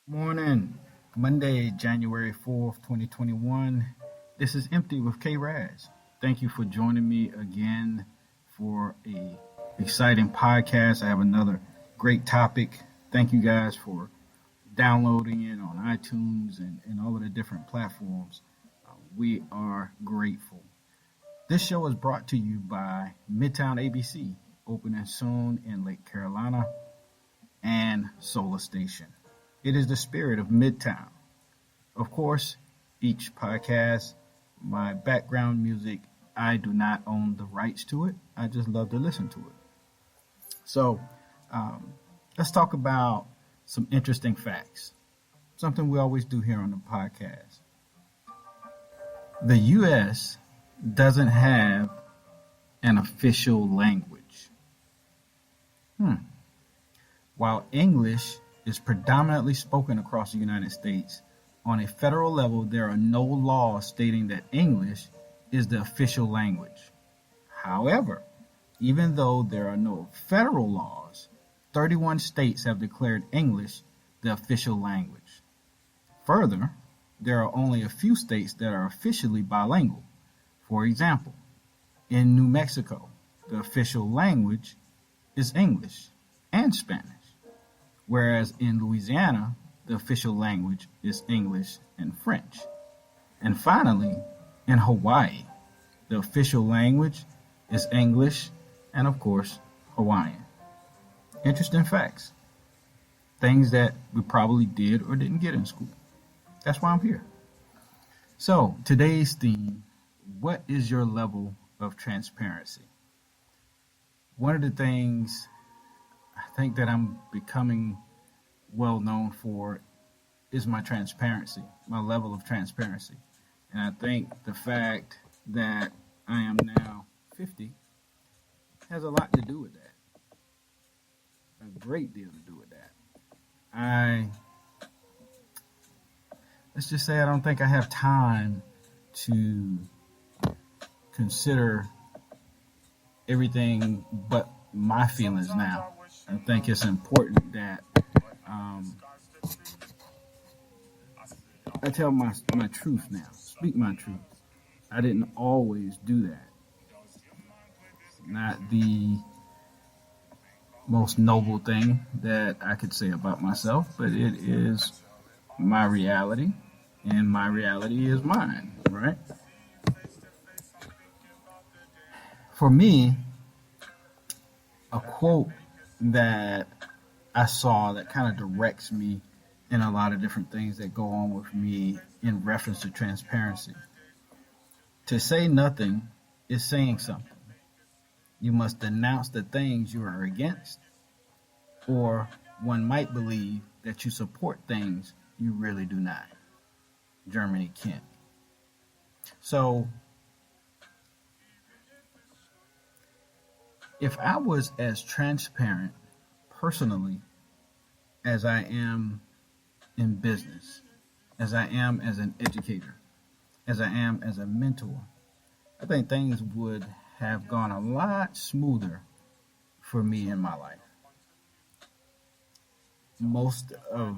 Morning, Monday, January 4th, 2021. This is Empty with K Raz. Thank you for joining me again for a exciting podcast. I have another great topic. Thank you guys for downloading it on iTunes and all of the different platforms. We are grateful. This show is brought to you by Midtown ABC, opening soon in Lake Carolina, and Solar Station. It is the spirit of Midtown. Of course, each podcast, my background music, I do not own the rights to it. I just love to listen to it. So let's talk about some interesting facts. Something we always do here on the podcast. The U.S. doesn't have an official language. While English is predominantly spoken across the United States, on a federal level, there are no laws stating that English is the official language. However, even though there are no federal laws, 31 states have declared English the official language. Further, there are only a few states that are officially bilingual. For example, in New Mexico, the official language is English and Spanish, whereas in Louisiana, the official language is English and French. And finally, in Hawaii, the official language is English and, of course, Hawaiian. Interesting facts. Things that we probably did or didn't get in school. That's why I'm here. So, today's theme, what is your level of transparency? One of the things I think that I'm becoming well known for is my transparency, my level of transparency. And I think the fact that I am now 50 has a lot to do with that. A great deal to do with that. Let's just say I don't think I have time to consider everything but my feelings now. I think it's important that I tell my truth now, speak my truth. I didn't always do that. Not the most noble thing that I could say about myself, but it is my reality, and my reality is mine, right? For me, a quote that I saw that kind of directs me in a lot of different things that go on with me in reference to transparency. To say nothing is saying something. You must denounce the things you are against, or one might believe that you support things you really do not. Germany Kent. So, if I was as transparent personally as I am in business, as I am as an educator, as I am as a mentor, I think things would have gone a lot smoother for me in my life. Most of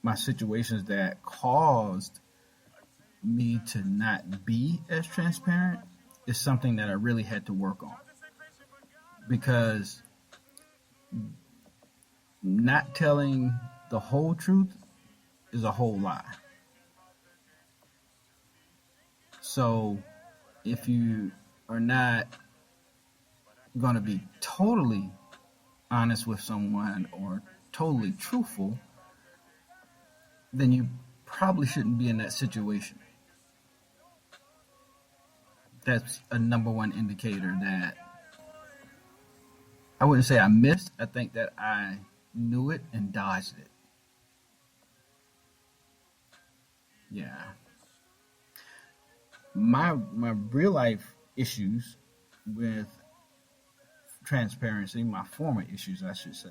my situations that caused me to not be as transparent is something that I really had to work on, because not telling the whole truth is a whole lie. So if you are not going to be totally honest with someone or totally truthful, then you probably shouldn't be in that situation. That's a number one indicator that I wouldn't say I missed. I think that I knew it and dodged it. Yeah. My real life issues with transparency, my former issues, I should say,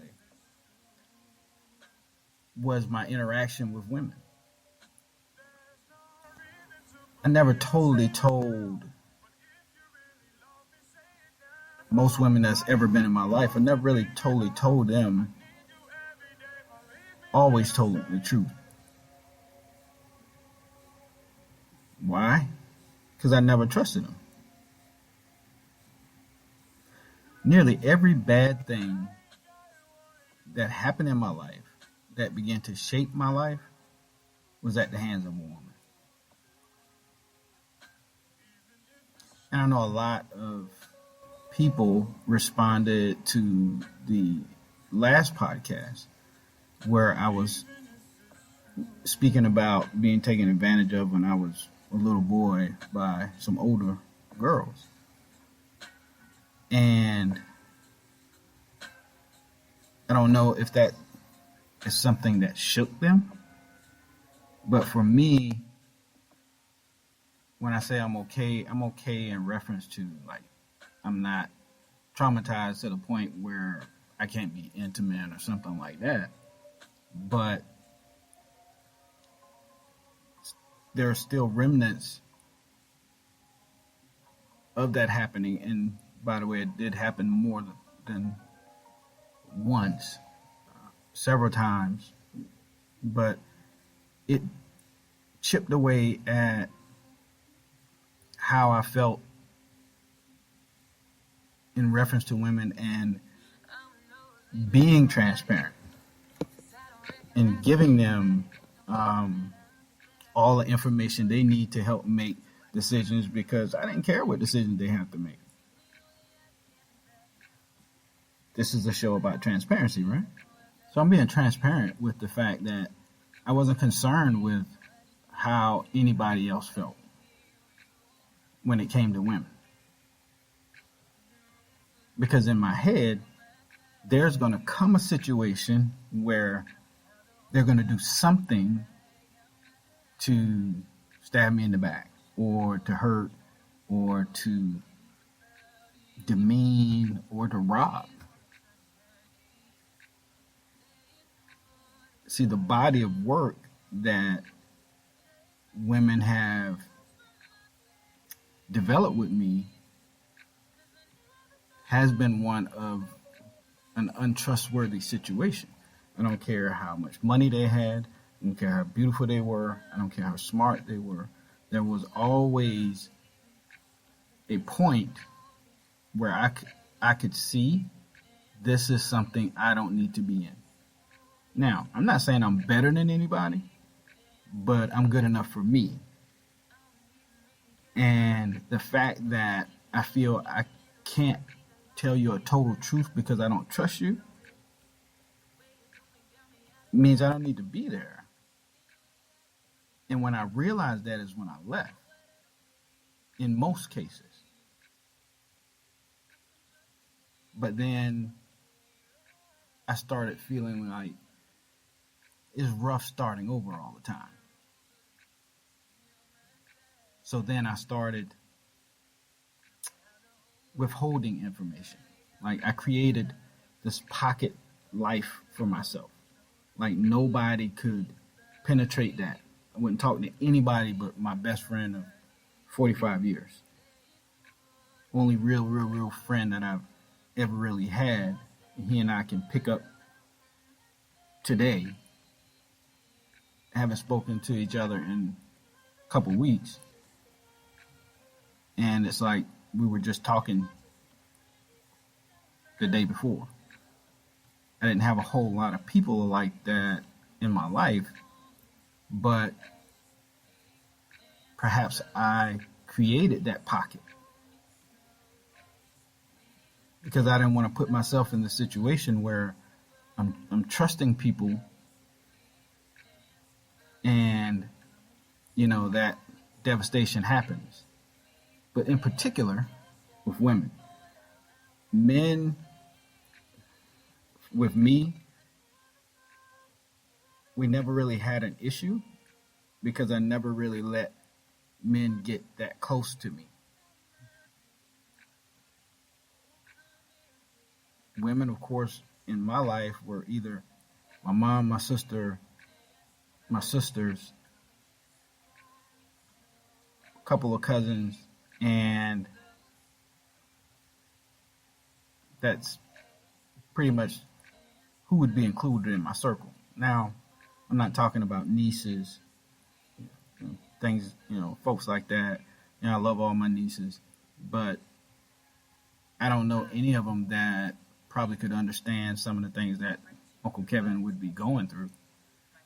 was my interaction with women. I never totally told most women that's ever been in my life. I never really totally told them always told the truth. Why? Because I never trusted them. Nearly every bad thing that happened in my life that began to shape my life was at the hands of a woman. And I know a lot of people responded to the last podcast where I was speaking about being taken advantage of when I was a little boy by some older girls. And I don't know if that is something that shook them, but for me, when I say I'm okay in reference to, like, I'm not traumatized to the point where I can't be intimate or something like that. But there are still remnants of that happening. And by the way, it did happen more than once, several times. But it chipped away at how I felt in reference to women and being transparent and giving them all the information they need to help make decisions, because I didn't care what decisions they have to make. This is a show about transparency, right? So I'm being transparent with the fact that I wasn't concerned with how anybody else felt when it came to women. Because in my head, there's going to come a situation where they're going to do something to stab me in the back, or to hurt, or to demean, or to rob. See, the body of work that women have developed with me has been one of an untrustworthy situation. I don't care how much money they had. I don't care how beautiful they were. I don't care how smart they were. There was always a point where I could see this is something I don't need to be in. Now, I'm not saying I'm better than anybody, but I'm good enough for me. And the fact that I feel I can't tell you a total truth because I don't trust you means I don't need to be there. And when I realized that is when I left, in most cases. But then I started feeling like it's rough starting over all the time. So then I started withholding information. Like, I created this pocket life for myself. Like, nobody could penetrate that. I wouldn't talk to anybody but my best friend of 45 years. Only real friend that I've ever really had. And he and I can pick up today. I haven't spoken to each other in a couple weeks. And it's like we were just talking the day before. I didn't have a whole lot of people like that in my life, but perhaps I created that pocket because I didn't want to put myself in the situation where I'm trusting people and, that devastation happens. But in particular, with women. Men, with me, we never really had an issue because I never really let men get that close to me. Women, of course, in my life were either my mom, my sister, my sisters, a couple of cousins, and that's pretty much who would be included in my circle. Now, I'm not talking about nieces, things, folks like that. I love all my nieces, but I don't know any of them that probably could understand some of the things that Uncle Kevin would be going through.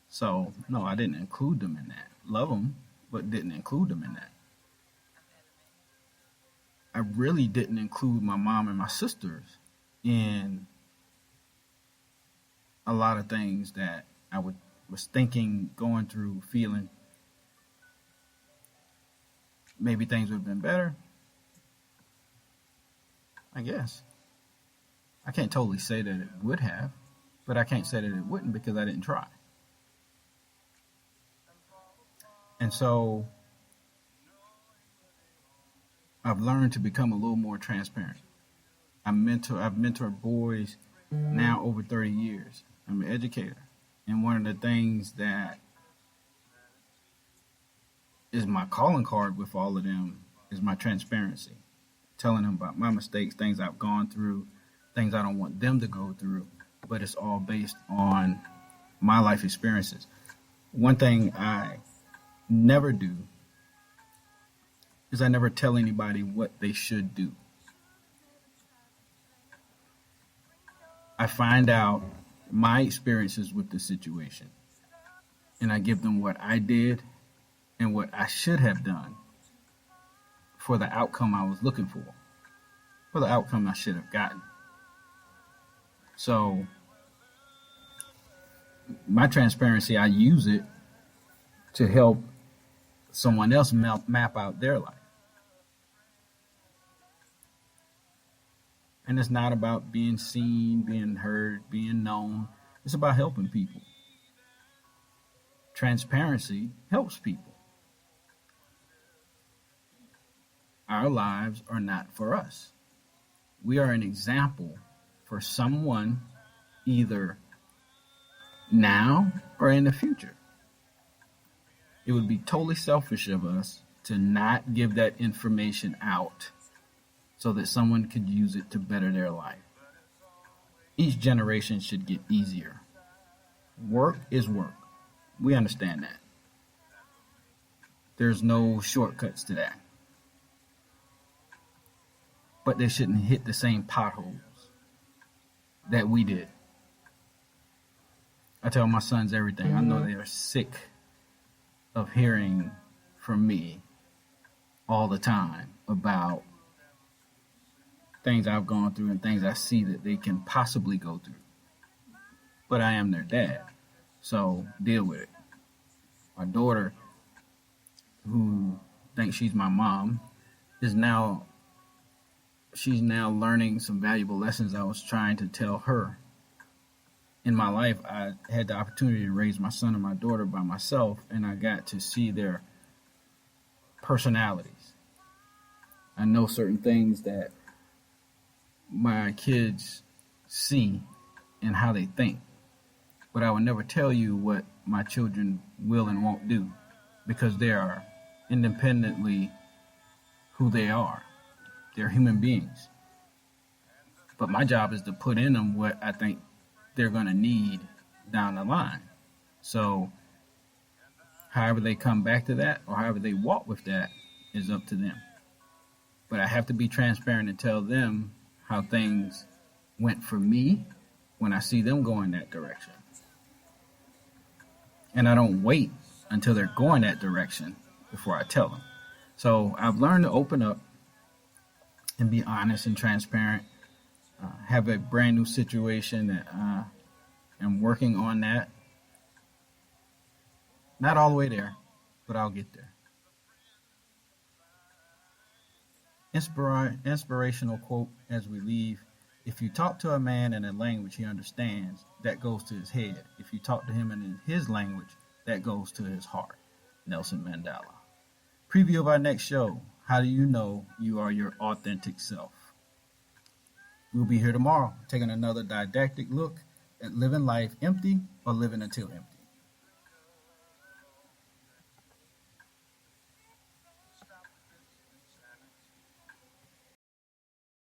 So, no, I didn't include them in that. Love them, but didn't include them in that. I really didn't include my mom and my sisters in a lot of things that was thinking, going through, feeling. Maybe things would have been better. I guess. I can't totally say that it would have, but I can't say that it wouldn't because I didn't try. And so I've learned to become a little more transparent. I've mentored boys now over 30 years. I'm an educator. And one of the things that is my calling card with all of them is my transparency. Telling them about my mistakes, things I've gone through, things I don't want them to go through, but it's all based on my life experiences. One thing I never do is I never tell anybody what they should do. I find out my experiences with the situation, and I give them what I did and what I should have done for the outcome I was looking for the outcome I should have gotten. So my transparency, I use it to help someone else map out their life. And it's not about being seen, being heard, being known. It's about helping people. Transparency helps people. Our lives are not for us. We are an example for someone either now or in the future. It would be totally selfish of us to not give that information out so that someone could use it to better their life. Each generation should get easier. Work is work. We understand that. There's no shortcuts to that. But they shouldn't hit the same potholes that we did. I tell my sons everything. I know they are sick of hearing from me all the time about things I've gone through and things I see that they can possibly go through. But I am their dad, so deal with it. My daughter, who thinks she's my mom, she's now learning some valuable lessons I was trying to tell her. In my life, I had the opportunity to raise my son and my daughter by myself, and I got to see their personalities. I know certain things that my kids see and how they think, but I would never tell you what my children will and won't do because they are independently who they are. They're human beings. But my job is to put in them what I think they're going to need down the line. So however they come back to that or however they walk with that is up to them. But I have to be transparent and tell them how things went for me when I see them going that direction. And I don't wait until they're going that direction before I tell them. So I've learned to open up and be honest and transparent. Have a brand new situation that I'm working on that. Not all the way there, but I'll get there. Inspirational quote as we leave. If you talk to a man in a language he understands, that goes to his head. If you talk to him in his language, that goes to his heart. Nelson Mandela. Preview of our next show. How do you know you are your authentic self? We'll be here tomorrow taking another didactic look at living life empty or living until empty.